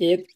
1